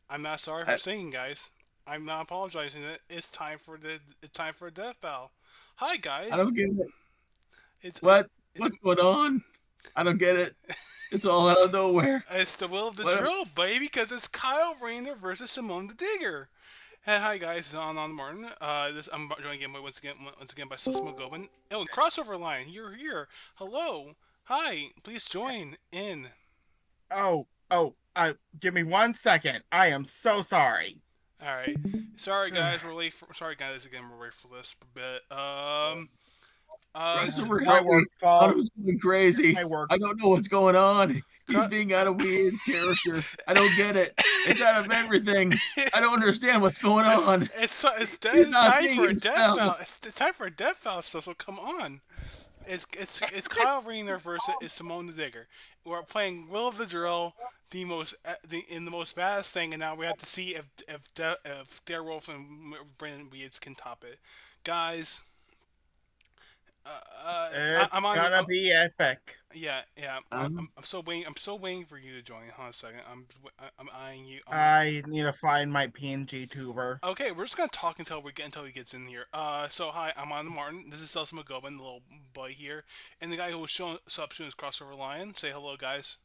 I'm not sorry for singing, guys. I'm not apologizing. It's time for a death bell. Hi, I guys. don't get it. It's it's What? it's What's going on? I don't get it. It's all out of nowhere. it's the will of the What? drill, baby, because it's Kyle Rayner versus Simone the Digger. Hey, hi guys, it's AnontheMarten. I'm joined again once again by Simone Gobin. Oh, and crossover line, you're here. Hello, hi. Please join in. Give me 1 second. I am so sorry. All right. Sorry guys, we're late. Sorry guys, again we're late for this, but Crossover, My help me. work fault. Auto's going crazy. My work. I don't know what's going on. He's Cro- being out of weird character. I don't get it. It's out of everything. I don't understand what's going on. it's He's not time being for a death himself. foul. It's time for a death foul. So come on. It's Kyle Rayner versus Simone the Digger. We're playing Will of the Drill, in the most vast thing, and now we have to see if Darewolf and Brandon Weeds can top it, guys. It's I'm on. gonna be epic. Yeah. Um, I'm still waiting. I'm still waiting for you to join. Hold on a second. I'm eyeing you. I need to find my PNG tuber. Okay, we're just gonna talk until he gets in here. So hi, I'm AnontheMarten. This is Celso McGowan, the little boy here, and the guy who was showing up soon as crossover lion. Say hello, guys.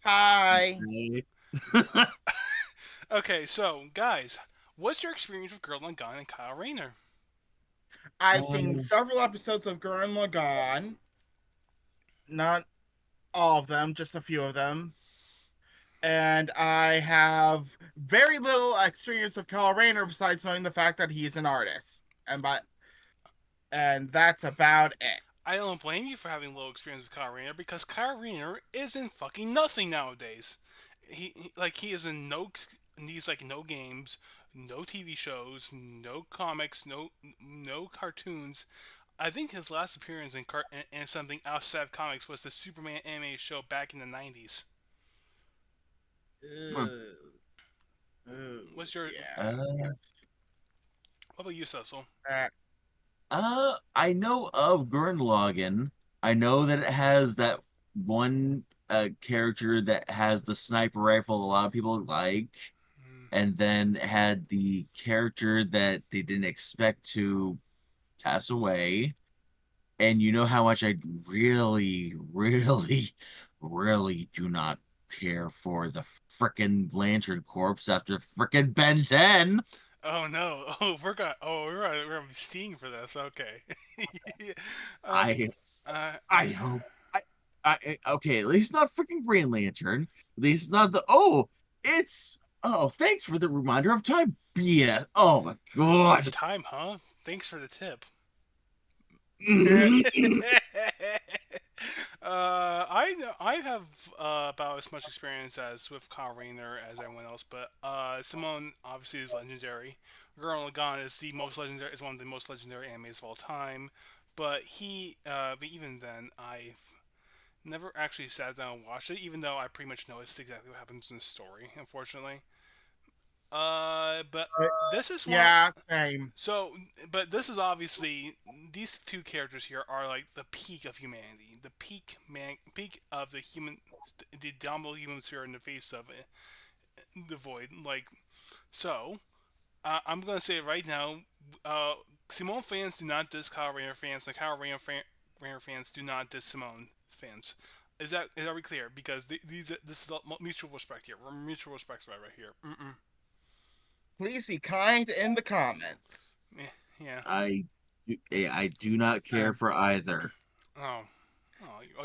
Hi. Okay, so guys, what's your experience with Gurren Lagann and Kyle Rayner? I've seen several episodes of Gurren Lagann. Not all of them, just a few of them. And I have very little experience of Kyle Rayner besides knowing the fact that he's an artist. And that's about it. I don't blame you for having low experience with Kyle Rayner because Kyle Rayner is in fucking nothing nowadays. He is in no he's like no games, no TV shows, no comics, no cartoons. I think his last appearance in something outside of comics was the Superman anime show back in the 90s. Ooh. What's your Yeah. What about you, Cecil? I know of Gurren Lagann. I know that it has that one character that has the sniper rifle a lot of people like, and then had the character that they didn't expect to pass away. And you know how much I really, really, really do not care for the frickin' Lantern Corps after frickin' Ben 10. Oh no! We're gonna be stealing for this. Okay. Okay. I Uh, I hope okay, at least not freaking Green Lantern. At least not it's thanks for the reminder of time. BS. Oh my god. time, huh? Thanks for the tip. I have about as much experience as with Kyle Rayner as everyone else, but Simone obviously is legendary. Gurren Lagann is one of the most legendary animes of all time. But even then, I've never actually sat down and watched it, even though I pretty much know it's exactly what happens in the story. Unfortunately, but this is one. Yeah, same. So, but this is obviously these two characters here are like the peak of humanity, the peak of the dominant human sphere in the face of it, the void. So, I'm gonna say it right now. Simone fans do not diss Kyle Rayner fans, and Rayner fans do not diss Simone fans. Are we clear? Because this is mutual respect here. We're mutual respect right here. Mm-mm. Please be kind in the comments. Yeah. I do not care for either. Oh,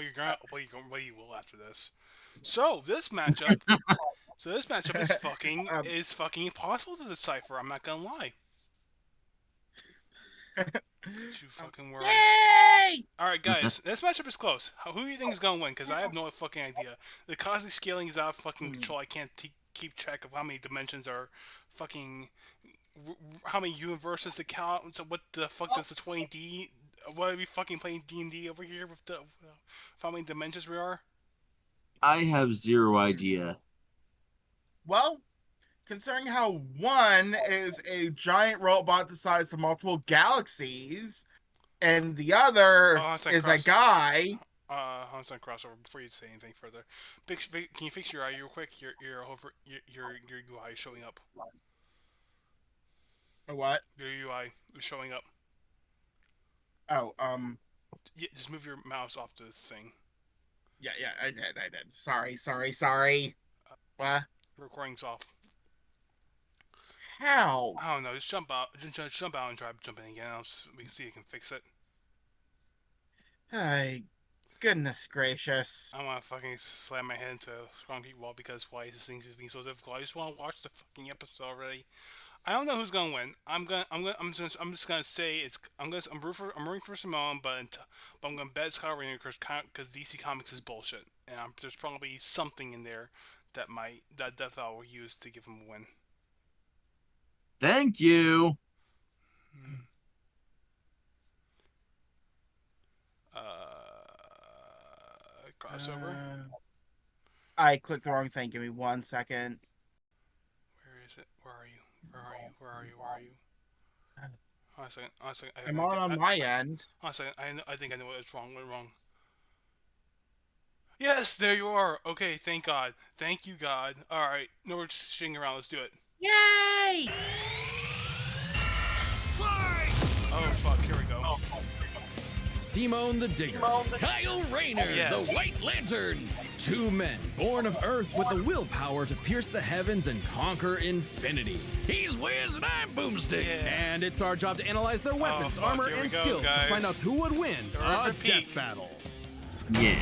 you're gonna. Well, you will after this. So this matchup. Is fucking impossible to decipher. I'm not gonna lie. Too fucking worried. Yay! All right, guys. This matchup is close. Who do you think is gonna win? Because I have no fucking idea. The cosmic scaling is out of fucking control. I can't keep track of how many dimensions are fucking. How many universes to count? So what the fuck does the 20D? What are we fucking playing D&D over here with how many dimensions we are? I have zero idea. Well, considering how one is a giant robot the size of multiple galaxies, and the other Oh, is a guy. Hold on, crossover. Before you say anything further, can you fix your eye real quick? Your UI is showing up. What? Your UI is showing up. Oh, Yeah, just move your mouse off this thing. yeah, I did. Sorry. What? Recording's off. How? I don't know. Just jump out. Just jump out and try jumping again. We can see if you can fix it. Hey, goodness gracious. I want to fucking slam my head into a concrete wall because why is this thing just being so difficult? I just want to watch the fucking episode already. I don't know who's gonna win. I'm just gonna say I'm rooting for Simone, but I'm gonna bet it's Kyle Rayner because DC Comics is bullshit, and there's probably something in there that Death Owl will use to give him a win. Thank you. Crossover. I clicked the wrong thing. Give me 1 second. Where is it? Where are you? Hold on a second. I'm on my end. Hold on a second. I think I know what's wrong. Went wrong. Yes, there you are. Okay, thank God. Thank you, God. All right, no more shitting around. Let's do it. Yay! Oh fuck! Here we go. Simone the Digger, Kyle Rayner, Yes. the White Lantern. Two men born of Earth with the willpower to pierce the heavens and conquer infinity. He's Wiz and I'm Boomstick. Yeah. And it's our job to analyze their weapons, fuck, armor, here we and go, skills guys. to find out who would win a Perfect peak. death battle. Yeah.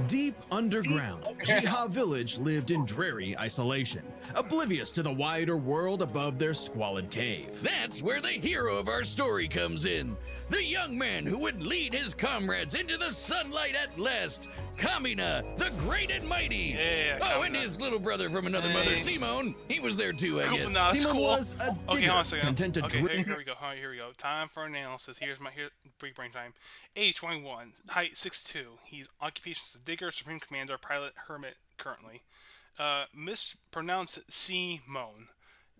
Deep underground, Jiha Village lived in dreary isolation, oblivious to the wider world above their squalid cave. That's where the hero of our story comes in. The young man who would lead his comrades into the sunlight at last. Kamina, the great and mighty. Yeah, Oh, and Kamina. his little brother from another mother, Thanks. Simone. He was there too, I Cool, guess. nah, that's Simone cool. was a Okay, digger, hold on a second. content to Okay, dream. here we go. All right, here we go. Time for analysis. Here's brief brain time. Age 21, height 6'2". He's occupations the Digger, Supreme Commander, Pilot, Hermit currently. Mispronounced Simone.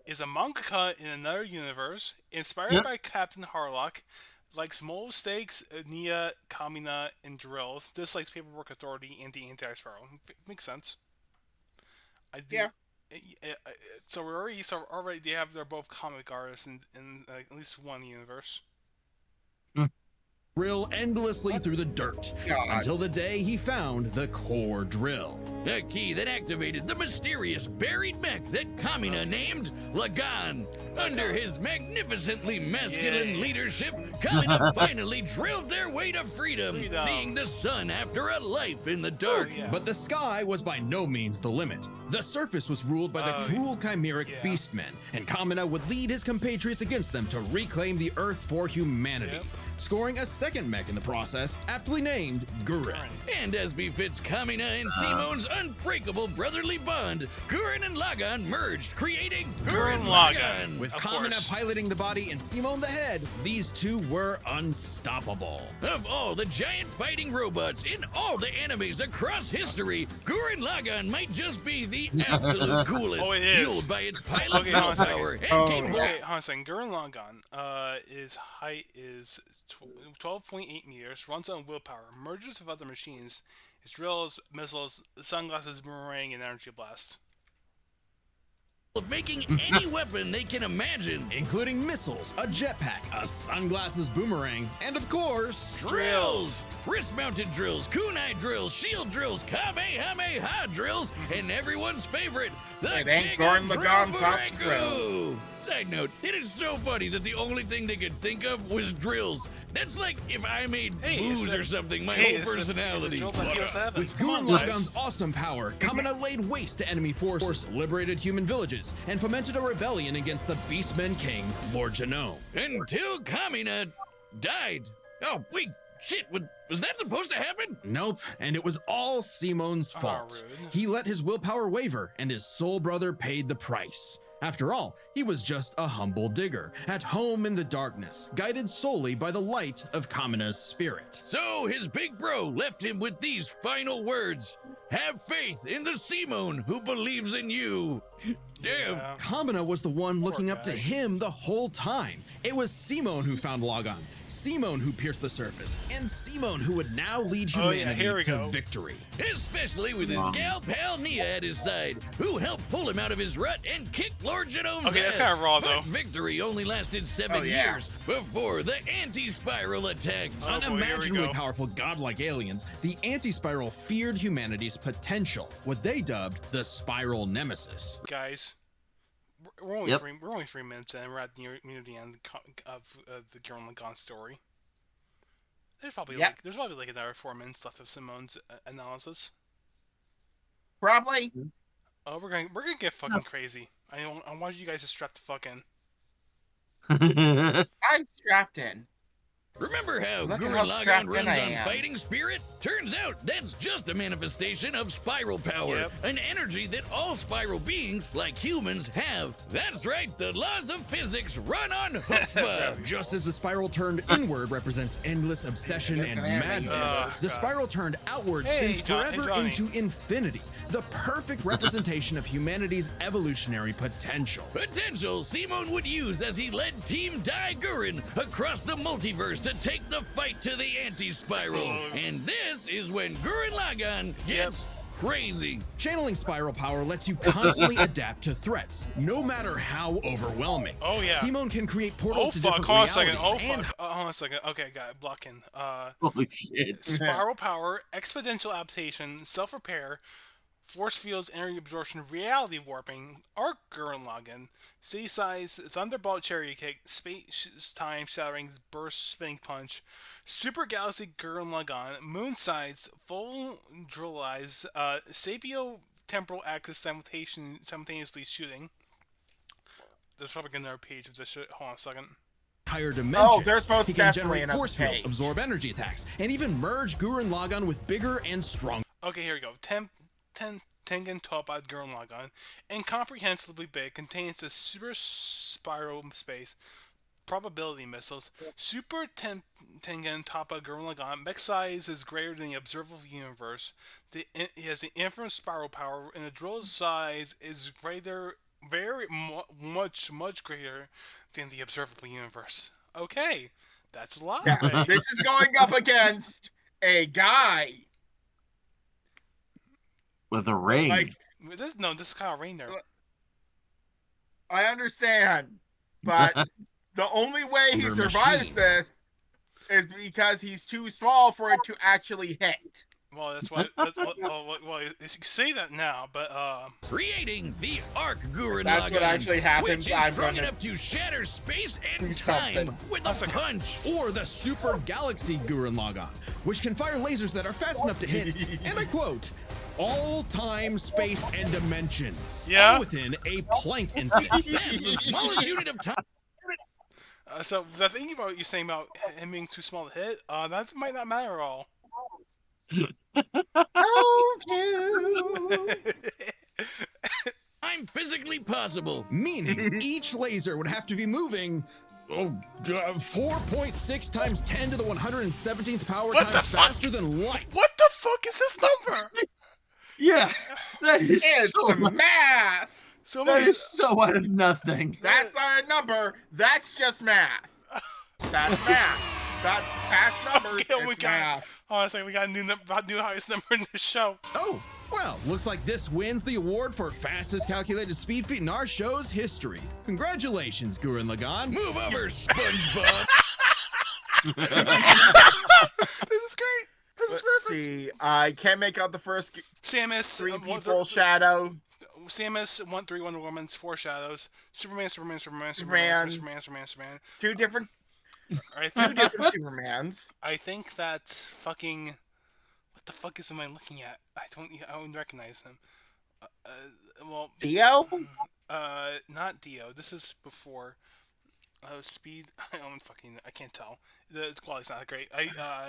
Is a mangaka in another universe, inspired by Captain Harlock. Likes mole steaks, Nia, Kamina, and drills. Dislikes paperwork authority and the anti-sparrow. Makes sense. I do. Yeah. So already they're both comic artists in at least one universe. Drill endlessly through the dirt God. until the day he found the core drill. A key that activated the mysterious buried mech that Kamina named Lagaan. Under his magnificently masculine Yeah. leadership, Kamina finally drilled their way to freedom, Freedom. seeing the sun after a life in the dark. Oh, yeah. But the sky was by no means the limit. The surface was ruled by the cruel chimeric yeah. beastmen, and Kamina would lead his compatriots against them to reclaim the Earth for humanity. Yep. Scoring a second mech in the process, aptly named Gurren. And as befits Kamina and Simone's unbreakable brotherly bond, Gurren and Lagaan merged, creating Gurren Lagaan. With Of Kamina course. piloting the body and Simone the head, these two were unstoppable. Of all the giant fighting robots in all the animes across history, Gurren Lagann might just be the absolute coolest, Oh, it is. fueled by its pilot's Okay, hold on a second. willpower and Oh, capable. Okay, hold on a second. Gurren Lagann, his height is 12.8 meters, runs on willpower, merges with other machines, his drills, missiles, sunglasses, boomerang, and energy blast. Of making any weapon they can imagine. Including missiles, a jetpack, a sunglasses boomerang, and of course, Drills! Wrist-mounted drills, kunai drills, shield drills, kamehameha drills, and everyone's favorite, the It ain't Digger Gurren Lagann pops Drill. Side note, it is so funny that the only thing they could think of was drills. That's like if I made it's booze a- or something, my hey, whole it's a personality. drill that heals the heavens. with Come on, Gurren guys. Lagann's awesome power, Kamina laid waste to enemy forces, liberated human villages, and fomented a rebellion against the Beastmen King, Lord Genome. Until Kamina died. Oh, wait, shit, was that supposed to happen? Nope, and it was all Simone's fault. rude. He let his willpower waver, and his soul brother paid the price. After all, he was just a humble digger, at home in the darkness, guided solely by the light of Kamina's spirit. So his big bro left him with these final words. Have faith in the Simone who believes in you. Damn. Yeah. Kamina was the one looking up to guy. him the whole time. It was Simone who found Lagaan, Simone who pierced the surface, and Simone who would now lead Oh, yeah, humanity here we to go. victory. Especially with his gal pal Nia at his side, who helped pull him out of his rut and kick Lord Genome's Okay, that's ass. kinda raw, But though. victory only lasted 7 years before the anti-spiral attacked. Oh, boy, here we Unimaginably go. powerful godlike aliens, the anti-spiral feared humanity's potential, what they dubbed the spiral nemesis. Guys, we're only Yep. we're only 3 minutes in. We're at near the end of the Gurren Lagann story. There's probably like another 4 minutes left of Simone's analysis. Probably. Oh, we're gonna get fucking crazy. I want you guys to strap the fuck in. I'm strapped in. Remember how Look at Gurren how Lagann strapped in runs I on am. fighting spirit? Turns out that's just a manifestation of spiral power, Yep. an energy that all spiral beings, like humans, have. That's right, the laws of physics run on chutzpah. Just as the spiral turned inward represents endless obsession and madness, the God. spiral turned outward Hey, spins John- hey, forever Johnny. into infinity, the perfect representation of humanity's evolutionary potential. Potential Simone would use as he led Team Gurren across the multiverse to take the fight to the anti-spiral. And this is when Gurren Lagann gets crazy. Channeling spiral power lets you constantly adapt to threats, no matter how overwhelming. Oh, yeah. Simone can create portals Oh to fuck! different Hold on a realities second. Oh and fuck! Hold on a second. Okay, got it. Blocking. Holy shit. Spiral power, exponential adaptation, self-repair, force fields, energy absorption, reality warping, arc Gurren Lagann, city size, thunderbolt cherry kick, space time shattering burst spinning punch, super galaxy Gurren Lagann, moon size, full drillized, sapio temporal axis simultaneously shooting. There's probably another page of this shit. Hold on a second. higher dimensions. there's most He can definitely generate another force fields, page. absorb energy attacks, and even merge Gurren Lagann with bigger and stronger. Okay, here we go. Tengen Topaz Gurren Lagann. Incomprehensibly big, contains the super spiral space probability missiles. Super Tengen Topaz Gurren Lagann. Mech size is greater than the observable universe. It has the infinite spiral power, and the drill size is greater, much greater than the observable universe. Okay, that's a lot. Right? This is going up against a guy. With a ring. Like, This is Kyle Rayner. I understand, but the only way he Under survives machines. this is because he's too small for it to actually hit. Well, that's what. Well, you say that now, but Creating the Arc Gurren That's Lagann, what actually happens. which is I'm strong gonna enough to shatter space do and time something. with a punch. Or the Super Galaxy Gurren Lagann, which can fire lasers that are fast enough to hit, and I quote, all time, space, and dimensions. Yeah. All within a Planck instant. That's the smallest unit of time. so the thing about you saying about him being too small to hit, that might not matter at all. Told you. I'm physically possible. Meaning each laser would have to be moving 4.6 times 10 to the 117th power What the times fuck? faster than light. What the fuck is this number? Yeah. That is It's so much. math. So That many. is so out of nothing. That's not a number. That's just math. That's math. That's past numbers. Okay, It's math. Honestly, we got a new highest number in the show. Oh, well, looks like this wins the award for fastest calculated speed feat in our show's history. Congratulations, Gurren Lagann. Move over, SpongeBob. This is great. This is Let's perfect. see. I can't make out the first Samus, three one people third- shadow. Samus, 1-3 Wonder Woman, 4 shadows. Superman. Two different I two think, different Supermans. I think that's fucking. What the fuck is am I looking at? I don't recognize him. Well, Theo? not Dio. This is before. Speed. I can't tell. The quality's not great.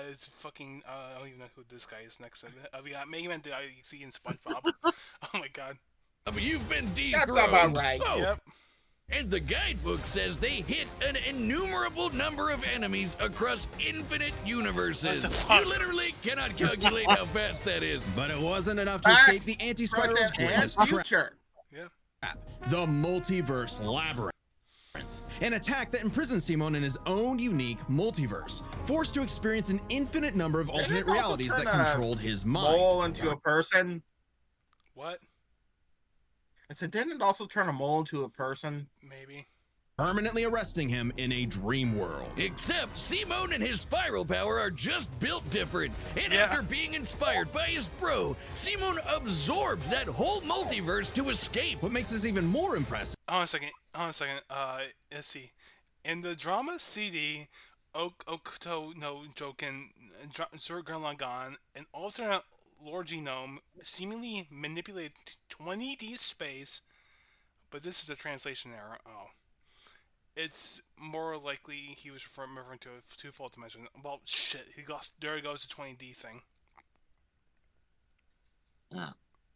It's fucking. I don't even know who this guy is next to. We got Mega Man DIC and SpongeBob. Oh my god. You've been That's dethroned. about right. Oh, Yep. and the guidebook says they hit an innumerable number of enemies across infinite universes. What the fuck? You literally cannot calculate how fast that is. But it wasn't enough to Past, escape the anti-spiral's present, and greatest trap. future. Yeah. the Multiverse Labyrinth. An attack that imprisons Simone in his own unique multiverse, forced to experience an infinite number of alternate realities that controlled his mind. Mole into a person. What? I said, didn't it also turn a mole into a person? Maybe. Permanently arresting him in a dream world. Except Simone and his spiral power are just built different. And after being inspired by his bro, Simone absorbed that whole multiverse to escape. What makes this even more impressive? Hold on a second. Let's see. In the drama CD, Okuto no Joken, Gurren Lagann, an alternate Lord Genome seemingly manipulated 20D space, but this is a translation error. Oh. It's more likely he was referring to a twofold dimension. Well, shit, there he goes, the 20D thing.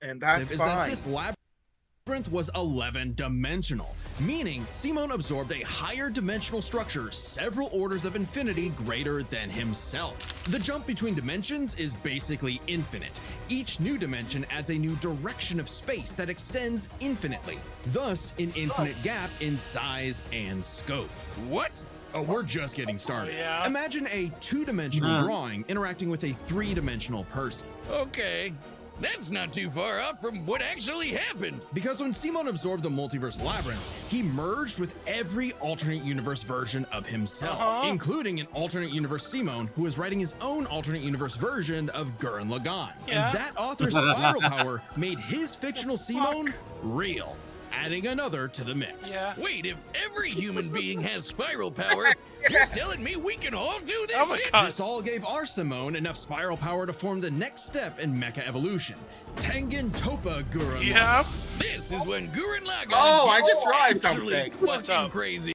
And that's is fine. that this labyrinth was 11-dimensional, meaning Simone absorbed a higher dimensional structure several orders of infinity greater than himself. The jump between dimensions is basically infinite. Each new dimension adds a new direction of space that extends infinitely, thus an infinite gap in size and scope. What? Oh, we're just getting started. Yeah. Imagine a two-dimensional drawing interacting with a three-dimensional person. Okay. That's not too far off from what actually happened. Because when Simone absorbed the multiverse labyrinth, he merged with every alternate universe version of himself, including an alternate universe Simone, who is writing his own alternate universe version of Gurren Lagann. Yeah. And that author's spiral power made his fictional Simone real, adding another to the mix. Yeah. Wait, if every human being has spiral power, you're telling me we can all do this Oh my shit? God. This all gave our Simone enough spiral power to form the next step in mecha evolution, Tengen Toppa Gurren Lagann. Yeah. This is when Gurren Lagann Oh, I gets just realized actually something. What's fucking up? crazy.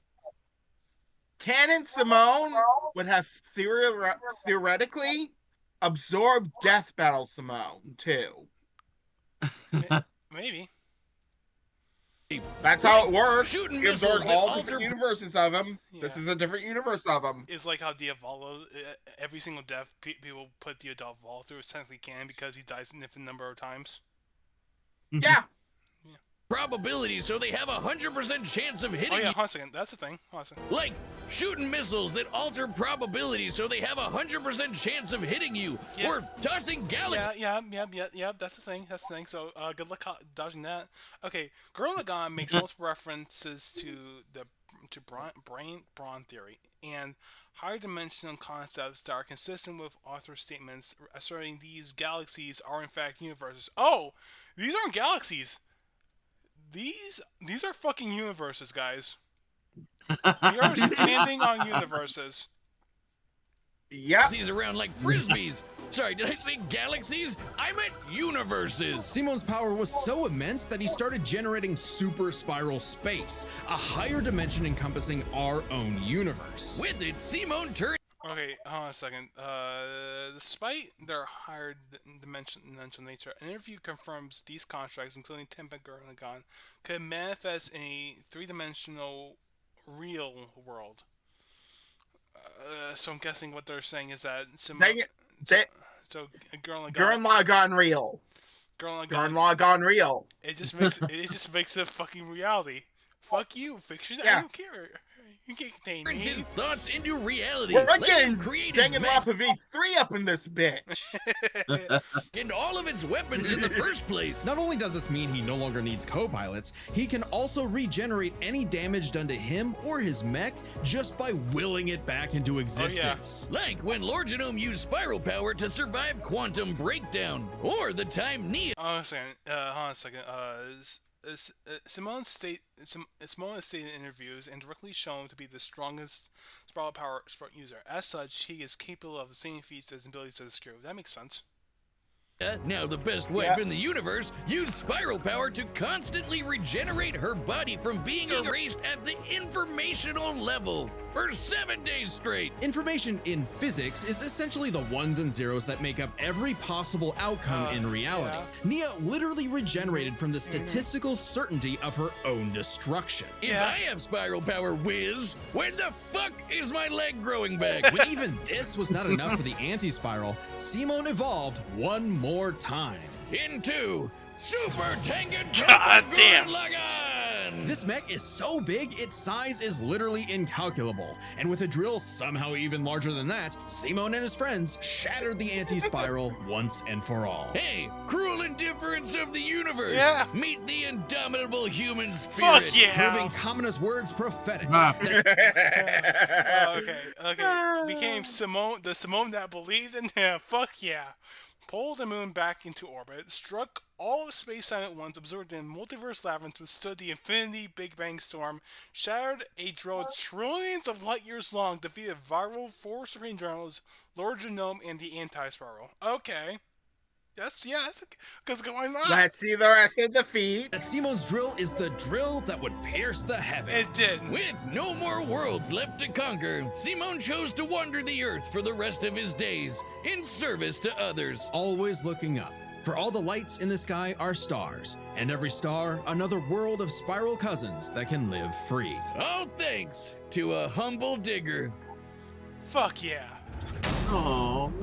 Canon Simone would have theoretically absorbed Death Battle Simone, too. Maybe. That's how it works. Shooting He absorbed missiles all that different alter- universes of him. This Yeah. is a different universe of him. It's like how Diavolo, every single death people put Diavolo through is technically canon because he dies an infinite number of times. Yeah. Probability, so they have a 100% chance of hitting Oh yeah, you. hold on a second. That's the thing. Hold on a second. Like shooting missiles that alter probability, so they have a 100% chance of hitting you. Yeah. Or tossing galaxies. Yeah. That's the thing. So, good luck dodging that. Okay, Gurren Lagann makes multiple references to brain theory and higher dimensional concepts that are consistent with author statements asserting these galaxies are in fact universes. Oh, these aren't galaxies. These are fucking universes, guys. We are standing on universes. Yep. Around like frisbees. Sorry, did I say galaxies? I meant universes. Simone's power was so immense that he started generating super spiral space, a higher dimension encompassing our own universe. With it, Simone turned Okay, hold on a second. Despite their higher dimensional nature, an interview confirms these constructs, including Tempa Gurren Lagann, could manifest in a three-dimensional real world. So I'm guessing what they're saying is that Dang it. so Gurren Lagann, Gurren Lagann real. Gurren Gurren Lagann, Lagann real. it just makes it fucking reality. Fuck you, fiction. I Yeah. don't care. You can't contain turns his me. thoughts into reality. We're Let getting him create his mech Danganronpa V3 up in this bitch. and all of its weapons in the first place. Not only does this mean he no longer needs co-pilots, he can also regenerate any damage done to him or his mech just by willing it back into existence. Like when Lord Genome used spiral power to survive quantum breakdown, or the time Neo Hold on a second. Simone stated in interviews and directly shown to be the strongest spiral power user. As such, he is capable of the same feats as abilities as Screw. That makes sense. now the best wife in the universe, used spiral power to constantly regenerate her body from being erased at the informational level for 7 days straight. Information in physics is essentially the ones and zeros that make up every possible outcome in reality. Nia literally regenerated from the statistical certainty of her own destruction. If Yeah. I have spiral power, whiz, when the fuck is my leg growing back? When even this was not enough for the anti-spiral, Simone evolved one more time. Into Super Tengen God damn. Gurren Lagann! This mech is so big, its size is literally incalculable. And with a drill somehow even larger than that, Simone and his friends shattered the anti-spiral once and for all. Hey, cruel indifference of the universe! Yeah. Meet the indomitable human spirit! Fuck yeah. Proving Commonest words prophetic. Okay. Became Simone, the Simone that believed in him. Fuck yeah. Pulled the moon back into orbit, struck all of space-time at once, absorbed in multiverse labyrinth, withstood the infinity Big Bang storm, shattered a drill trillions of light years long, defeated viral four supreme generals, Lord Genome, and the anti-spiral. Okay. That's because going on. Let's see the rest of the feat. That Simone's drill is the drill that would pierce the heavens. It did. With no more worlds left to conquer, Simone chose to wander the earth for the rest of his days, in service to others. Always looking up. For all the lights in the sky are stars, and every star another world of spiral cousins that can live free. All thanks to a humble digger. Fuck yeah. Oh.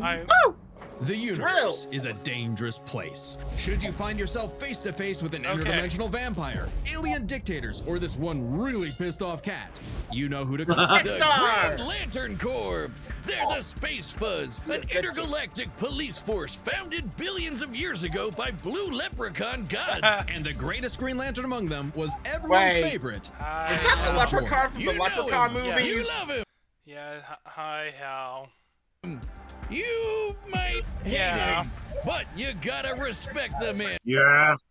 The universe Drills. is a dangerous place. Should you find yourself face to face with an interdimensional vampire, alien dictators, or this one really pissed off cat, you know who to call. The Pixar. Grand Lantern Corps. They're the Space Fuzz, an intergalactic police force founded billions of years ago by blue leprechaun gods. And the greatest Green Lantern among them was everyone's Wait. favorite. Is that the leprechaun from You the know Leprechaun him. movies? You love him. Yeah, hi, Hal. You might hate Yeah. him, but you gotta respect the man Yes.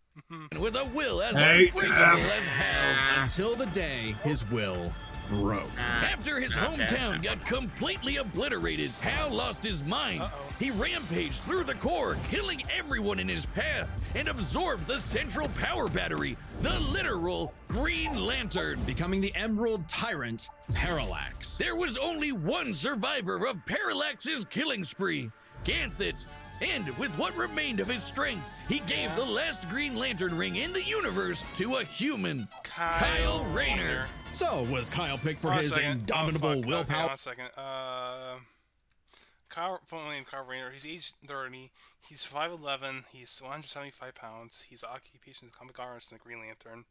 with a will as Hate unbreakable him. as hell. Until the day his will broke. After his hometown got completely obliterated, Hal lost his mind. He rampaged through the core, killing everyone in his path, and absorbed the central power battery, the literal Green Lantern. Becoming the Emerald Tyrant, Parallax. There was only one survivor of Parallax's killing spree, Ganthet. And with what remained of his strength, he gave the last Green Lantern ring in the universe to a human, Kyle Rayner. So, was Kyle picked for Hold on a his second. indomitable Okay, hold willpower? on a second. Full name Kyle Rayner. He's age 30. He's 5'11". He's 175 pounds. His occupation is comic artist and the Green Lantern.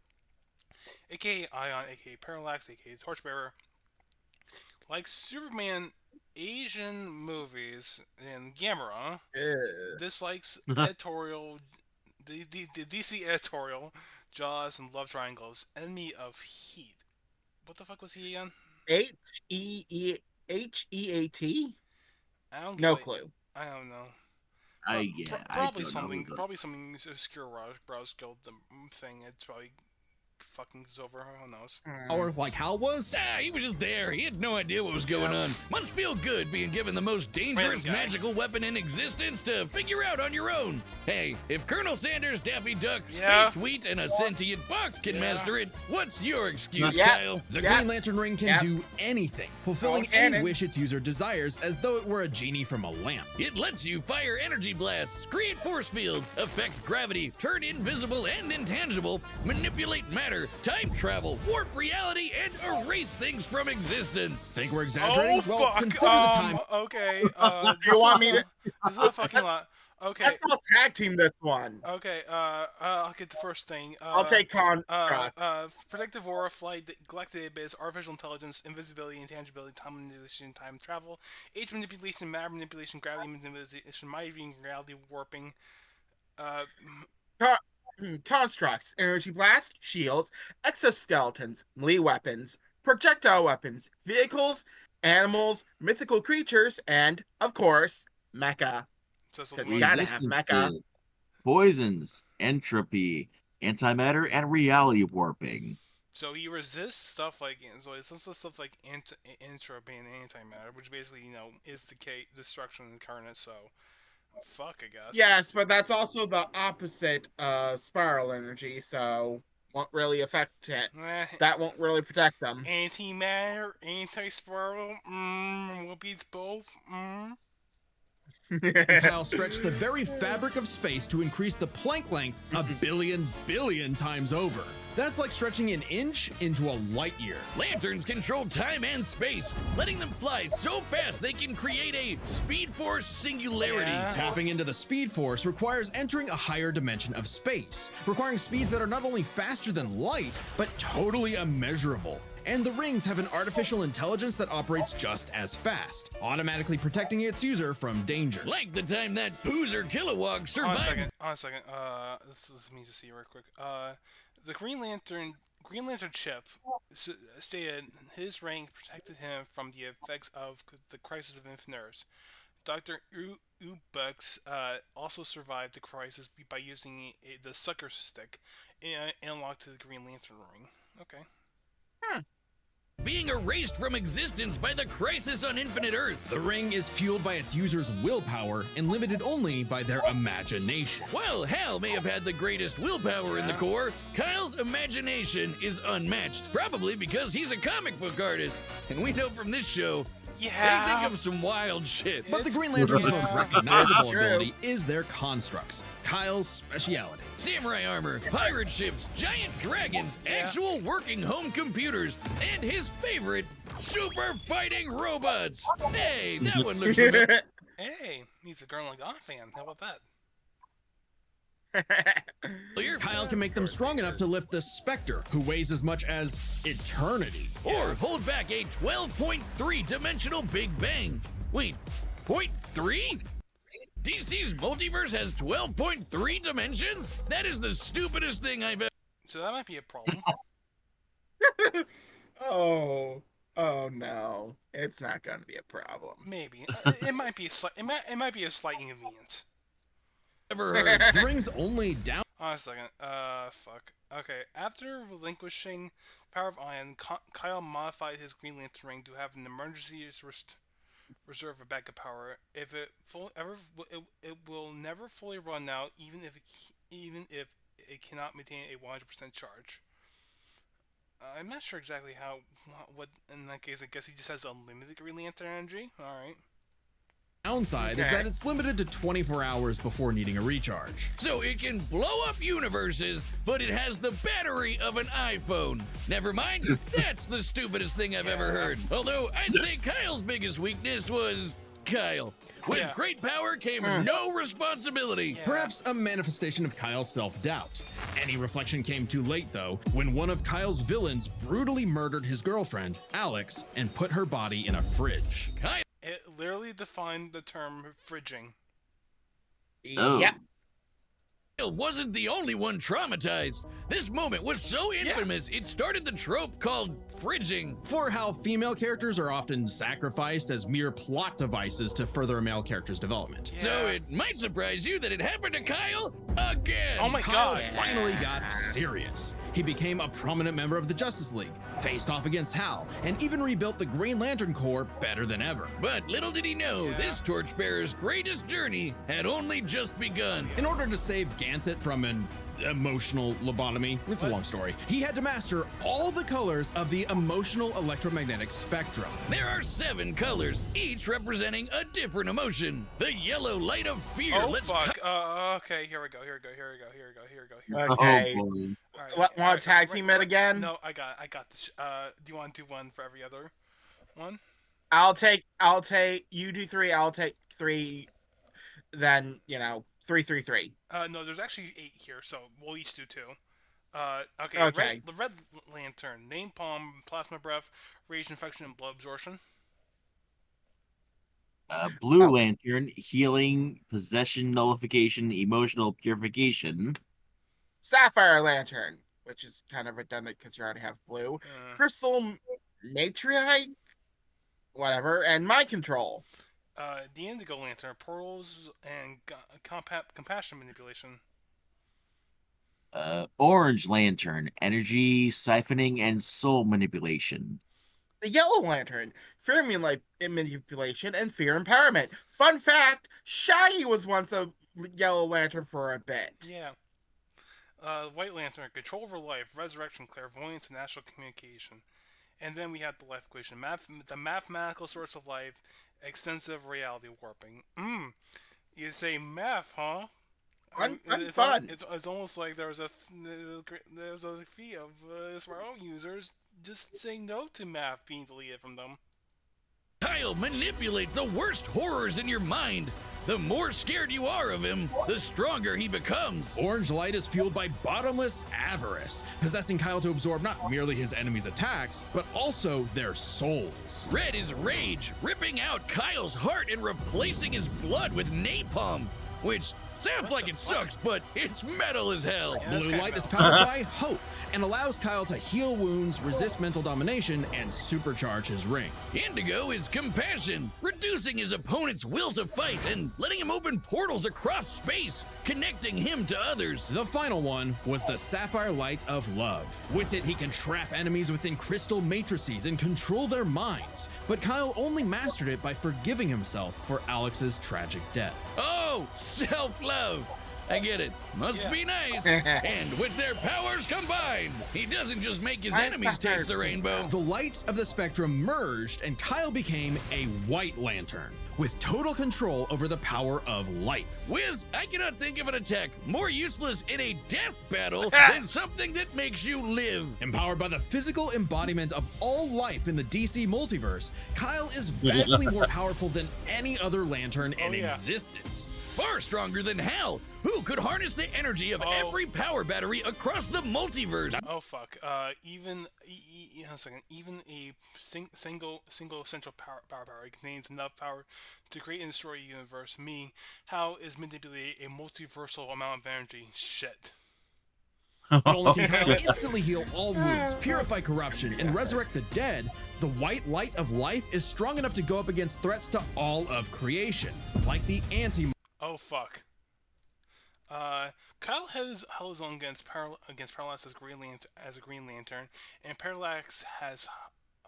AKA Ion, AKA Parallax, AKA Torchbearer. Like Superman, Asian movies and Gamera dislikes editorial, the DC editorial, Jaws, and love triangles. Enemy of Heat. What the fuck was he again? Heat? I don't No get it. clue. I don't know. I Probably don't something. know. Probably something obscure Browse Guild thing. It's probably fucking over. Who knows? Or like Hal was? Ah, he was just there. He had no idea what was going Yeah. on. Must feel good being given the most dangerous Random guy. magical weapon in existence to figure out on your own. Hey, if Colonel Sanders, Daffy Duck, Yeah. Space Wheat, and a sentient box can Yeah. master it, what's your excuse, Yeah. Kyle? The Yeah. Green Lantern ring can Yeah. do anything, fulfilling Oh, any canon. wish its user desires as though it were a genie from a lamp. It lets you fire energy blasts, create force fields, affect gravity, turn invisible and intangible, manipulate matter, time travel, warp reality, and erase things from existence. Think we're exaggerating? Oh well, fuck! consider the time. Okay. You want me to? This is a fucking lot. Okay. Let's all tag team this one. Okay. I'll get the first thing. I'll take Construct. Protective aura, flight, galactic abyss, artificial intelligence, invisibility, intangibility, time manipulation, time travel, age manipulation, matter manipulation, gravity manipulation, mind reading, reality warping. Constructs, energy blast, shields, exoskeletons, melee weapons, projectile weapons, vehicles, animals, mythical creatures, and, of course, mecha. So this is Because one- you gotta have mecha. Resistances, poisons, entropy, antimatter, and reality warping. So he resists stuff like stuff like entropy and antimatter, which basically is decay, destruction incarnate. So fuck, I guess. Yes, but that's also the opposite of spiral energy, so won't really affect it. That won't really protect them. Antimatter, anti-spiral. What beats both? Kyle stretched the very fabric of space to increase the Planck length a billion times over. That's like stretching an inch into a light year. Lanterns control time and space, letting them fly so fast they can create a Speed Force singularity. Yeah. Tapping into the Speed Force requires entering a higher dimension of space, requiring speeds that are not only faster than light, but totally immeasurable. And the rings have an artificial intelligence that operates just as fast, automatically protecting its user from danger. Like the time that Poozer Kilowog survived. On a second. Let me just see real quick. The Green Lantern chip stated his rank protected him from the effects of the Crisis of Infinite Earths. Dr. Ubux also survived the crisis by using the Sucker Stick analog to the Green Lantern ring. Okay. Being erased from existence by the Crisis on Infinite Earths. The ring is fueled by its user's willpower and limited only by their imagination. While Hal may have had the greatest willpower in the Corps, Kyle's imagination is unmatched. Probably because he's a comic book artist. And we know from this show, they think of some wild shit. But the Green Lantern's most recognizable ability is their constructs, Kyle's speciality. Samurai armor, pirate ships, giant dragons, actual working home computers, and his favorite, super fighting robots. Hey, that one looks a bit... Hey, he's a Gurren Lagann fan. How about that? Kyle can make them strong enough to lift the Spectre, who weighs as much as eternity. Or hold back a 12.3 dimensional Big Bang. Wait, 0.3? DC's multiverse has 12.3 dimensions? That is the stupidest thing I've ever... So that might be a problem. Oh no, it's not going to be a problem. Maybe it might be a slight. It might be a slight inconvenience. heard. The ring's only down. Hold on a second. Fuck. Okay. After relinquishing power of Ion, Kyle modified his Green Lantern ring to have an emergency reserve of backup power. If it it will never fully run out, even if it cannot maintain a 100% charge. I'm not sure exactly what in that case. I guess he just has unlimited Green Lantern energy. All right. Downside is that it's limited to 24 hours before needing a recharge. So it can blow up universes, but it has the battery of an iPhone. Never mind, that's the stupidest thing I've ever heard. Although I'd say Kyle's biggest weakness was Kyle. With great power came no responsibility. Perhaps a manifestation of Kyle's self-doubt. Any reflection came too late, though, when one of Kyle's villains brutally murdered his girlfriend, Alex, and put her body in a fridge. Kyle It literally defined the term fridging. Oh. Yeah. wasn't the only one traumatized. This moment was so infamous, it started the trope called fridging. For how female characters are often sacrificed as mere plot devices to further a male character's development. So it might surprise you that it happened to Kyle again. Oh my Kyle god! finally got serious. He became a prominent member of the Justice League, faced off against Hal, and even rebuilt the Green Lantern Corps better than ever. But little did he know, this torchbearer's greatest journey had only just begun. In order to save Ganthet from an emotional lobotomy, it's a long story, he had to master all the colors of the emotional electromagnetic spectrum. There are 7 colors, each representing a different emotion. The yellow light of fear. Oh Let's fuck! Okay, here we go. Okay. Oh, boy. Want to tag team it again? No, I got this. Do you want to do one for every other one? I'll take. You do 3. I'll take 3. Then 3. No, there's actually 8 here, so we'll each do 2. Okay. Okay. Red Lantern, napalm, plasma breath, rage infection, and blood absorption. Blue Lantern, healing, possession nullification, emotional purification. Sapphire Lantern, which is kind of redundant because you already have blue. Crystal Matriarch, whatever, and Mind Control. The Indigo Lantern, portals and compassion manipulation. Orange Lantern, energy siphoning and soul manipulation. The Yellow Lantern, fear manipulation and fear empowerment. Fun fact, Shaggy was once a Yellow Lantern for a bit. Yeah. White Lantern, control over life, resurrection, clairvoyance, and astral communication. And then we have the life equation. The mathematical source of life Extensive reality warping. You say math, huh? I'm It's, fun. it's almost like there's a fee of SRO users just saying no to math being deleted from them. Kyle manipulates the worst horrors in your mind. The more scared you are of him, the stronger he becomes. Orange light is fueled by bottomless avarice, possessing Kyle to absorb not merely his enemies' attacks, but also their souls. Red is rage, ripping out Kyle's heart and replacing his blood with napalm, which sounds like it sucks, but it's metal as hell. Yeah, that's Blue kinda light is metal. powered by hope and allows Kyle to heal wounds, resist mental domination, and supercharge his ring. Indigo is compassion, reducing his opponent's will to fight and letting him open portals across space, connecting him to others. The final one was the Sapphire Light of Love. With it, he can trap enemies within crystal matrices and control their minds. But Kyle only mastered it by forgiving himself for Alex's tragic death. Oh, self-love. I get it. Must be nice. And with their powers combined, he doesn't just make his enemies taste the rainbow. The lights of the spectrum merged, and Kyle became a White Lantern with total control over the power of life. Wiz, I cannot think of an attack more useless in a death battle than something that makes you live. Empowered by the physical embodiment of all life in the DC multiverse, Kyle is vastly more powerful than any other lantern in existence. Far stronger than Hal, who could harness the energy of every power battery across the multiverse. Oh fuck! Even a second. Even a single central power contains enough power to create and destroy a universe. How is manipulating a multiversal amount of energy? Shit. Not only can Kyle instantly heal all wounds, purify corruption, and resurrect the dead, the white light of life is strong enough to go up against threats to all of creation, like the anti. Oh fuck. Kyle held his own against Parallax as a Green Lantern, and Parallax has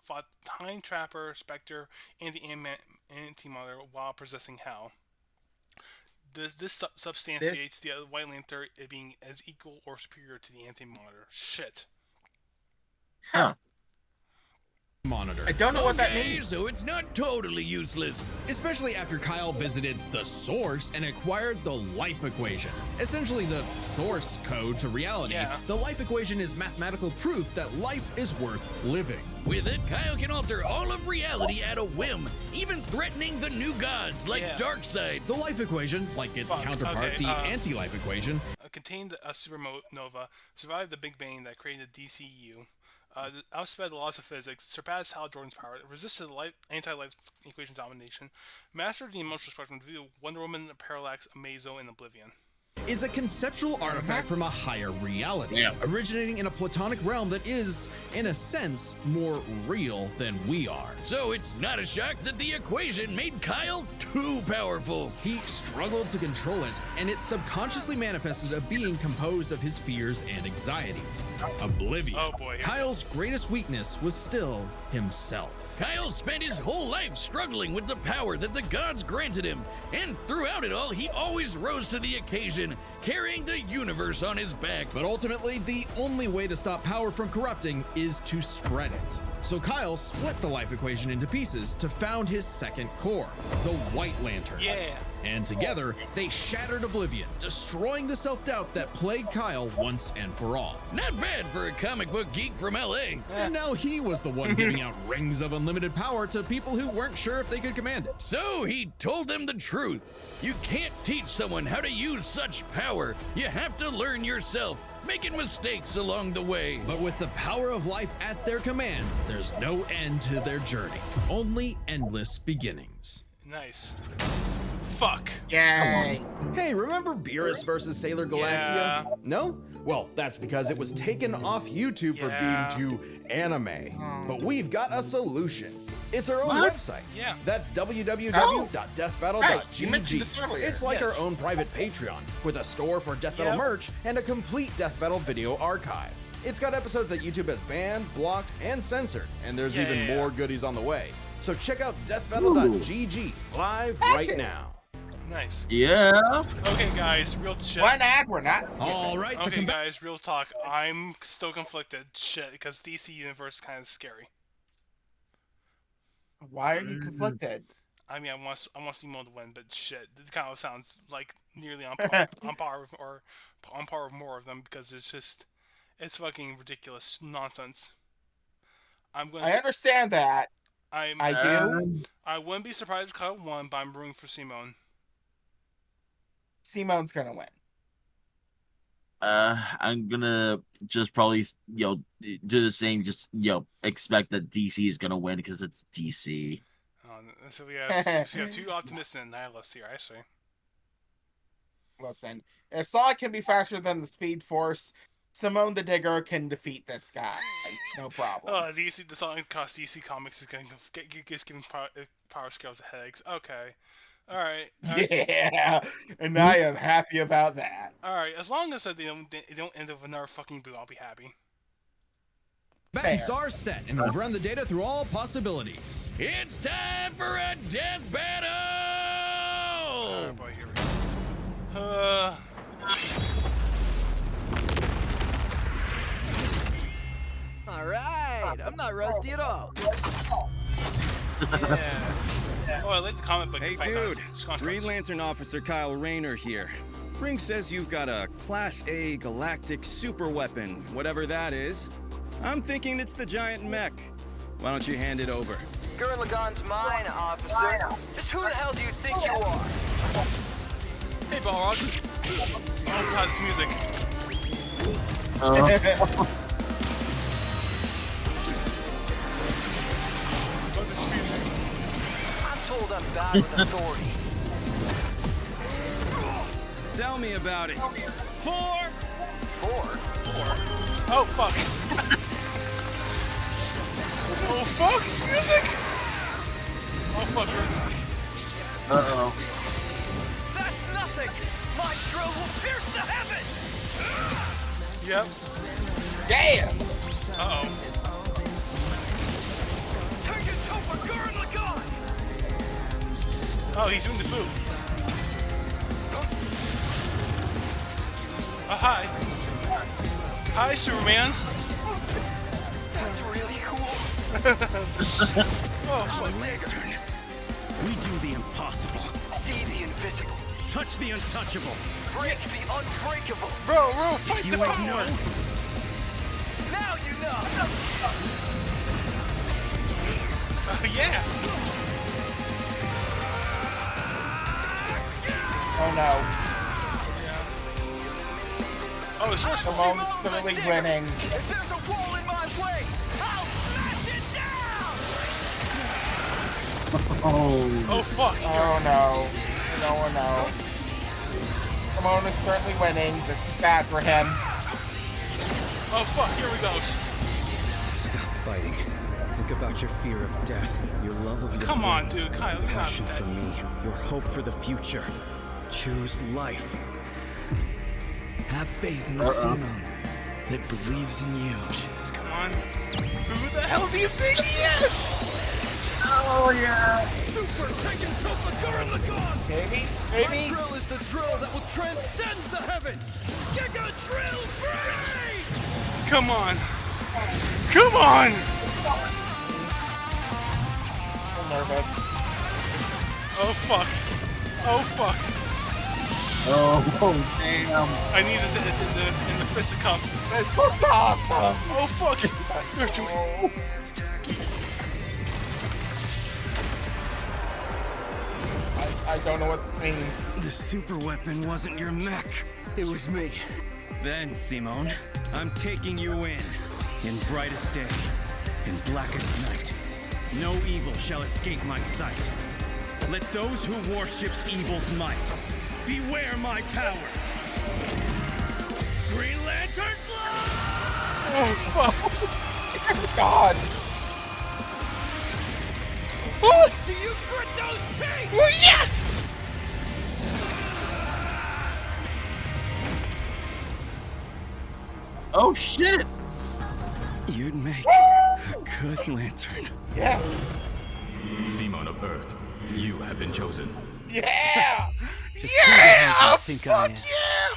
fought Time Trapper, Spectre, and the Antimatter while possessing Hal. This substantiates the White Lantern being as equal or superior to the Antimatter. Shit. Huh. Monitor. I don't know what that means. So it's not totally useless. Especially after Kyle visited the source and acquired the life equation. Essentially the source code to reality. Yeah. The life equation is mathematical proof that life is worth living. With it, Kyle can alter all of reality at a whim, even threatening the new gods like Darkseid. The life equation, like its counterpart, the anti-life equation, contained a supernova, survived the Big Bang that created DCU. Outsped the laws of physics, surpassed Hal Jordan's power, resisted the anti-life equation domination, mastered the emotional spectrum to Wonder Woman, Parallax, Amazo, and Oblivion. is a conceptual artifact from a higher reality, originating in a platonic realm that is, in a sense, more real than we are. So it's not a shock that the equation made Kyle too powerful. He struggled to control it, and it subconsciously manifested a being composed of his fears and anxieties. Oblivion. Oh boy. Kyle's greatest weakness was still himself. Kyle spent his whole life struggling with the power that the gods granted him, and throughout it all, he always rose to the occasion, carrying the universe on his back. But ultimately, the only way to stop power from corrupting is to spread it. So Kyle split the life equation into pieces to found his second core, the White Lanterns. Yeah. And together, they shattered Oblivion, destroying the self-doubt that plagued Kyle once and for all. Not bad for a comic book geek from LA. And now he was the one giving out rings of unlimited power to people who weren't sure if they could command it. So he told them the truth. You can't teach someone how to use such power. You have to learn yourself, making mistakes along the way. But with the power of life at their command, there's no end to their journey, only endless beginnings. Nice. Fuck. Yay. Hey, remember Beerus versus Sailor Galaxia? Yeah. No? Well, that's because it was taken off YouTube for Yeah. being too anime. But we've got a solution. It's our own What? website. Yeah. That's Hey, you mentioned www.deathbattle.gg. this earlier. It's like Yes. our own private Patreon with a store for Death Battle Yep. merch and a complete Death Battle video archive. It's got episodes that YouTube has banned, blocked, and censored, and there's even Yeah. more goodies on the way. So check out deathbattle.gg live right now. Nice. Yeah. Okay, guys, real shit. One ad, we're not. All right, the Okay, combat. guys, real talk. I'm still conflicted. Shit, because DC Universe is kind of scary. Why are you conflicted? I mean, I want Simone to win, but shit, this kind of sounds like nearly on par, on par with more of them because it's fucking ridiculous nonsense. I'm gonna I say understand that. I do. I wouldn't be surprised if Kyle won, but I'm rooting for Simone. Simone's gonna win. I'm gonna just probably, do the same. Just, expect that DC is gonna win because it's DC. So we have two optimists and a nihilists here, I say. Listen, if Sonic can be faster than the Speed Force, Simone the Digger can defeat this guy. No problem. DC, the song across DC Comics is giving power scales headaches. Okay. Alright. Yeah, and I am happy about that. Alright, as long as they don't end up with another fucking boo, I'll be happy. Bets are set, and we've run the data through all possibilities. It's time for a death battle! Oh boy, here we go. Alright, I'm not rusty at all. Yeah. Oh, I like the comic book. Hey dude, Green Lantern Officer Kyle Rayner here. Brink says you've got a Class A galactic super weapon, whatever that is. I'm thinking it's the giant mech. Why don't you hand it over? Gurren Lagaan's mine, officer. Just who the hell do you think you are? Hey, Balrog. Oh god, this music. What this music? I'm told I'm bad with authority. Tell me about it. Four. Oh fuck. Oh fuck, this music! Oh fuck, Uh-oh. That's nothing! My drill will pierce the heavens! Yep. Damn! Uh-oh. Take it to Gurren Lagaan! Oh, he's doing the boo. Oh, hi. Hi, Superman. That's really cool. Oh, fuck. Lantern. We do the impossible. See the invisible. Touch the untouchable. Break the unbreakable. Bro, fight You the ain't power. know. Now you know. Yeah. Oh no. Oh, the sorcerer. Simone's clearly winning. If there's a wall in my way, I'll smash it down! Oh, fuck. Oh no. No. Simone is currently winning. This is bad for him. Oh, fuck. Here we go. Stop fighting. Think about your fear of death, your love of your Come on, friends, dude. Kyle, your you have passion that. for me, your hope for the future. Choose life. Have faith in the Simone that believes in you. Jesus, come on. Who the hell do you think he is? Oh, yeah. Super taken to the Gurren Lagaan! Maybe? My drill is the drill that will transcend the heavens! Giga Drill Break! Come on. Come on. I'm nervous. Oh, fuck. Oh, fuck. Oh, damn. I need this in the fisticuff. This looks awesome! Oh, fuck. You're too- I don't know what this means. The super weapon wasn't your mech. It was me. Then, Simone, I'm taking you in brightest day, in blackest night. No evil shall escape my sight. Let those who worship evil's might beware my power. Green Lantern fly! Oh, fuck. God! Oh, See you grit those teeth! oh, yes! Oh, shit. You'd make a good lantern. Yeah! Simone of Earth, you have been chosen. Yeah! Yeah! think Fuck I am. yeah!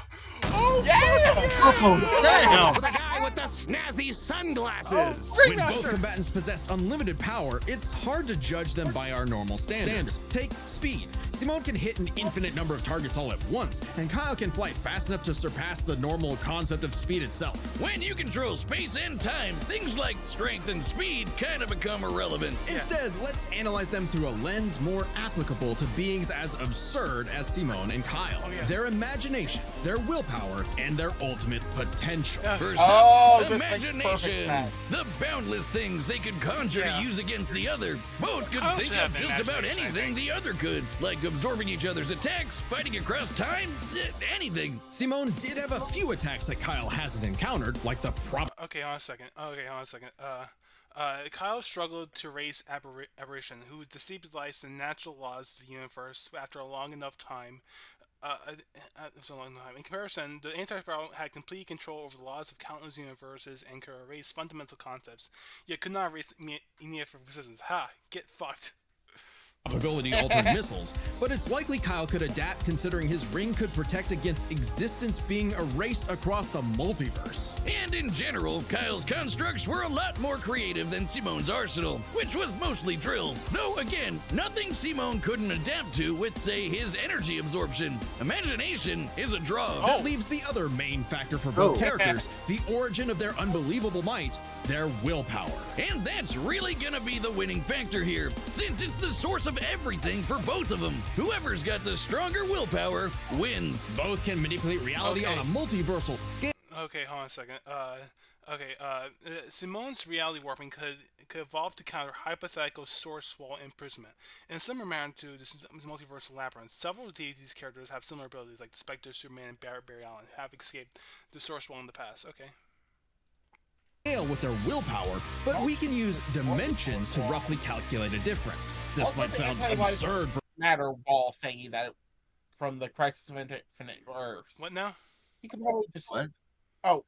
Oh, Yeah! fuck yeah! Oh, damn. The guy with the snazzy sunglasses. Oh, When both Ringmaster! combatants possess unlimited power, it's hard to judge them by our normal standards. Take speed. Simone can hit an infinite number of targets all at once, and Kyle can fly fast enough to surpass the normal concept of speed itself. When you control space and time, things like strength and speed kind of become irrelevant. Instead, let's analyze them through a lens more applicable to beings as absurd as Simone and Kyle. Their imagination, their willpower, and their ultimate potential. First Oh, up, this makes perfect imagination. sense. The boundless things they could conjure to use against the other. Both could Kyle think should of have just about imagination, I anything think. the other could, like absorbing each other's attacks, fighting across time, anything. Simone did have a few attacks that Kyle hasn't encountered, like the prop. Okay, hold on a second. Kyle struggled to raise Aberration, who destabilized the natural laws of the universe after a long enough time. In comparison, the Anti-Spiral had complete control over the laws of countless universes and could erase fundamental concepts, yet could not erase Enia for persistence. Ha! Get fucked. Ability altered missiles, but it's likely Kyle could adapt considering his ring could protect against existence being erased across the multiverse. And in general, Kyle's constructs were a lot more creative than Simone's arsenal, which was mostly drills. Though again, nothing Simone couldn't adapt to with, say, his energy absorption. Imagination is a draw. That leaves the other main factor for both characters, the origin of their unbelievable might, their willpower. And that's really gonna be the winning factor here, since it's the source of everything for both of them. Whoever's got the stronger willpower wins. Both can manipulate reality on a multiversal scale. Okay, hold on a second. Simone's reality warping could evolve to counter hypothetical source wall imprisonment. In similar manner to this multiversal labyrinth, several of these characters have similar abilities, like the Spectre, Superman, and Barry Allen, have escaped the source wall in the past. Okay. With their willpower, but we can use dimensions to roughly calculate a difference. This might sound absurd for matter wall thingy that from the Crisis of Infinite Earths. What now? You can probably just What? oh,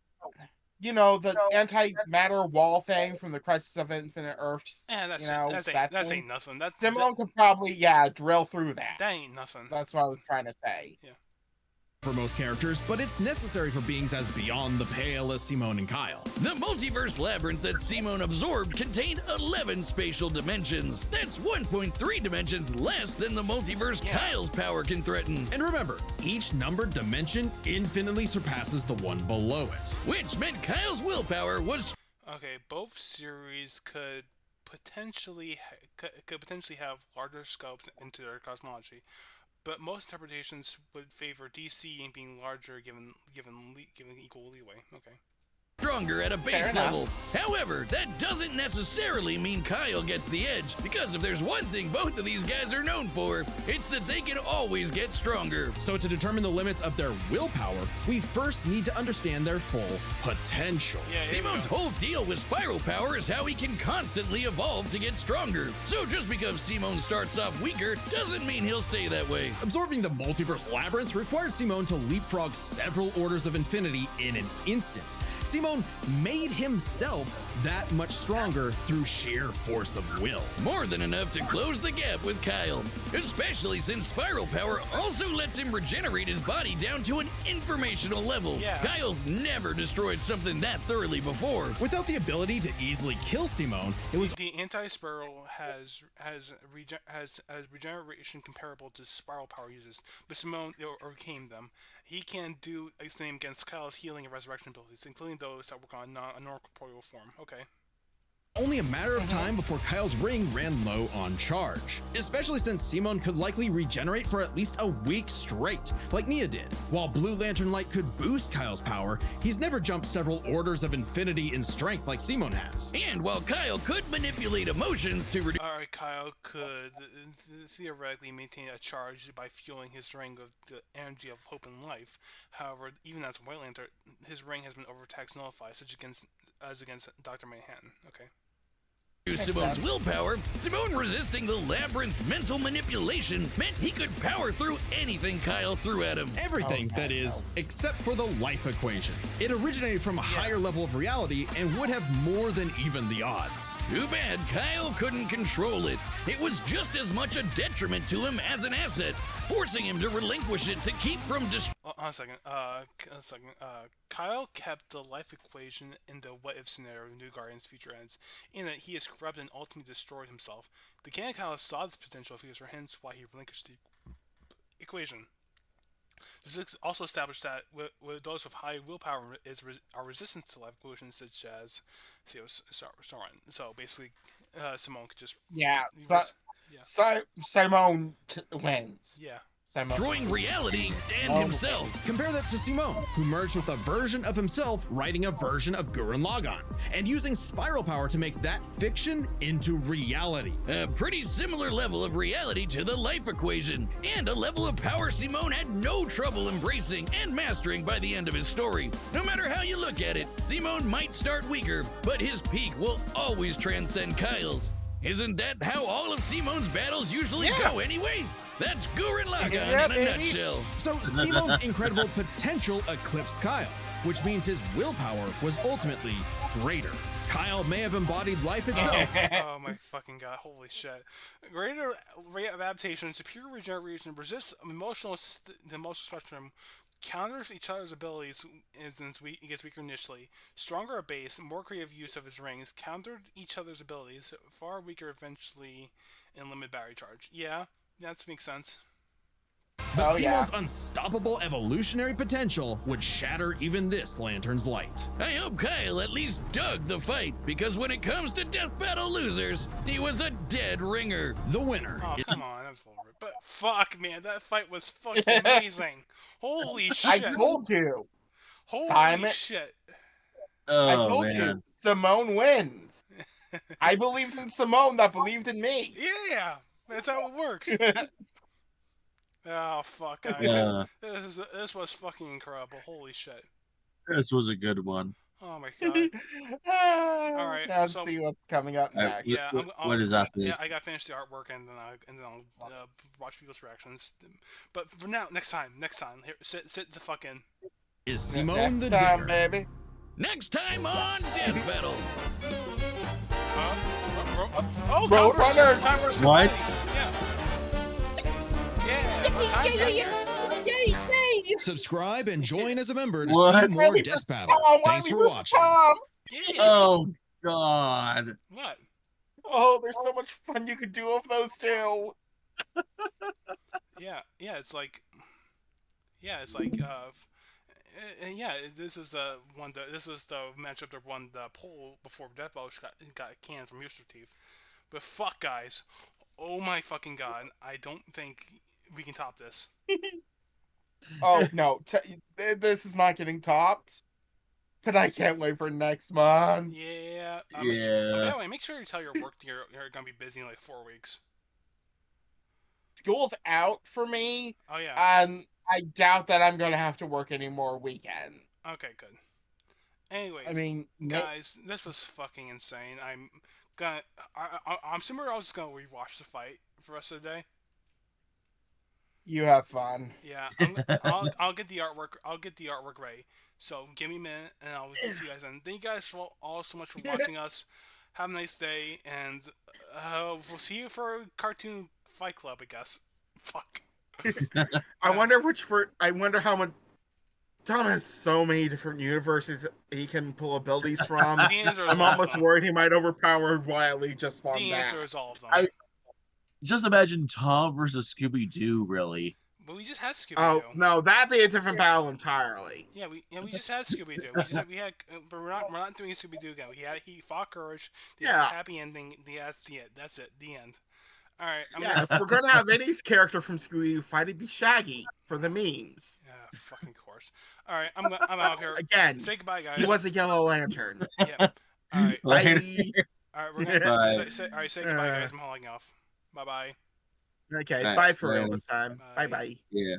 you know the anti-matter wall thing from the Crisis of Infinite Earths. Yeah, that's you know, that's ain't nothing. Simone could probably drill through that. That ain't nothing. That's what I was trying to say. Yeah. for most characters, but it's necessary for beings as beyond the pale as Simone and Kyle. The multiverse labyrinth that Simone absorbed contained 11 spatial dimensions. That's 1.3 dimensions less than the multiverse Kyle's power can threaten. And remember, each numbered dimension infinitely surpasses the one below it. Which meant Kyle's willpower was... Okay, both series could potentially have larger scopes into their cosmology, but most interpretations would favor DC in being larger given equal leeway. Okay. Stronger at a base level. However, that doesn't necessarily mean Kyle gets the edge, because if there's one thing both of these guys are known for, it's that they can always get stronger. So to determine the limits of their willpower, we first need to understand their full potential. Yeah, Simone's whole deal with spiral power is how he can constantly evolve to get stronger. So just because Simone starts off weaker doesn't mean he'll stay that way. Absorbing the multiverse labyrinth required Simone to leapfrog several orders of infinity in an instant. Simone made himself that much stronger through sheer force of will. More than enough to close the gap with Kyle, especially since spiral power also lets him regenerate his body down to an informational level. Yeah. Kyle's never destroyed something that thoroughly before. Without the ability to easily kill Simone, it was The anti-spiral has regeneration comparable to spiral power users, but Simone overcame them. He can do the same against Kyle's healing and resurrection abilities, including those that work on a non-corporeal form. Okay. only a matter of time before Kyle's ring ran low on charge, especially since Simone could likely regenerate for at least a week straight, like Nia did. While Blue Lantern Light could boost Kyle's power, he's never jumped several orders of infinity in strength like Simone has. And while Kyle could manipulate emotions to reduce... Alright, Kyle could theoretically maintain a charge by fueling his ring with the energy of hope and life. However, even as White Lantern, his ring has been overtaxed and nullified, such as against Dr. Manhattan. Okay. Simone's willpower, Simone resisting the labyrinth's mental manipulation meant he could power through anything Kyle threw at him. Everything, that is, except for the life equation. It originated from a higher level of reality and would have more than even the odds. Too bad Kyle couldn't control it. It was just as much a detriment to him as an asset, forcing him to relinquish it to keep from destroying. a second. A second. Kyle kept the life equation in the what-if scenario of New Guardians Future Ends, in that he is corrupt and ultimately destroyed himself. The canon Kyle saw this potential future, hence why he relinquished the equation. This book also established that with those with high willpower are resistant to life equations such as Sauron. So basically, Simone could just Yeah. yeah. Simone wins. Yeah. Destroying reality and himself. Compare that to Simone, who merged with a version of himself, writing a version of Gurren Lagann, and using spiral power to make that fiction into reality. A pretty similar level of reality to the life equation, and a level of power Simone had no trouble embracing and mastering by the end of his story. No matter how you look at it, Simone might start weaker, but his peak will always transcend Kyle's. Isn't that how all of Simone's battles usually go anyway? That's Gurren Lagann in a nutshell. So Simone's incredible potential eclipsed Kyle, which means his willpower was ultimately greater. Kyle may have embodied life itself. Oh my fucking god, holy shit. Greater rate of adaptation, superior regeneration, resists the emotional spectrum, counters each other's abilities as he gets weaker initially, stronger at base, more creative use of his rings, countered each other's abilities, far weaker eventually, and limited battery charge. Yeah, that makes sense. But Simone's unstoppable evolutionary potential would shatter even this lantern's light. I hope Kyle at least dug the fight, because when it comes to death battle losers, he was a dead ringer. The winner. Oh, come on, that was a little bit. But fuck, man, that fight was fucking amazing. Holy shit. I told you. Holy shit. Oh, I told you. Simone wins. I believed in Simone that believed in me. Yeah, that's how it works. Oh, fuck, guys. Yeah. This was fucking incredible. Holy shit. This was a good one. Oh, my god. All right. Let's So, see what's coming up next. yeah, what is after this? Yeah, I gotta finish the artwork and then I'll watch people's reactions. But for now, next time, here, sit the fucking. Is Simone the Next time, Digger? baby. Next time on Death Battle. Oh, Roadrunner. Time versus What? Subscribe and join as a member to What? see more Death Battle. Thanks for watching. Oh, God. What? Oh, there's so much fun you could do with those two. Yeah, it's like, yeah, this was the one. This was the matchup that won the poll before Death Battle got canned from Rooster Teeth. But fuck, guys, oh my fucking god, I don't think we can top this. Oh no, this is not getting topped. But I can't wait for next month. Yeah. Yeah. By the way, make sure you tell your work that you're gonna be busy in like 4 weeks. School's out for me. Oh yeah. And I doubt that I'm gonna have to work any more weekend. Okay, good. Anyways, I mean, guys, this was fucking insane. I'm assuming I was just gonna rewatch the fight for the rest of the day. You have fun. Yeah, I'll get the artwork. I'll get the artwork ready. So give me a minute, and I'll see you guys then. Thank you guys all so much for watching us. Have a nice day, and we'll see you for Cartoon Fight Club, I guess. Fuck. I wonder how much. Tom has so many different universes he can pull abilities from. The answer is I'm almost worried he might overpower Wily just on The that. answer is all of them. Just imagine Tom versus Scooby-Doo, really. But we just had Scooby-Doo. Oh no, that'd be a different battle entirely. Yeah, we just had Scooby-Doo. We had, but we're not doing Scooby-Doo again. He fought Courage. The happy ending. That's it. That's it. The end. All right. If we're gonna have any character from Scooby-Doo fight, it'd be Shaggy for the memes. Yeah, fucking course. All right, I'm out of here. Again, say goodbye, guys. He was a Yellow Lantern. Yeah. All right. Bye. All right, we're gonna say goodbye, guys. I'm hauling off. Bye bye. Okay, bye for real this time. Bye bye. Yeah.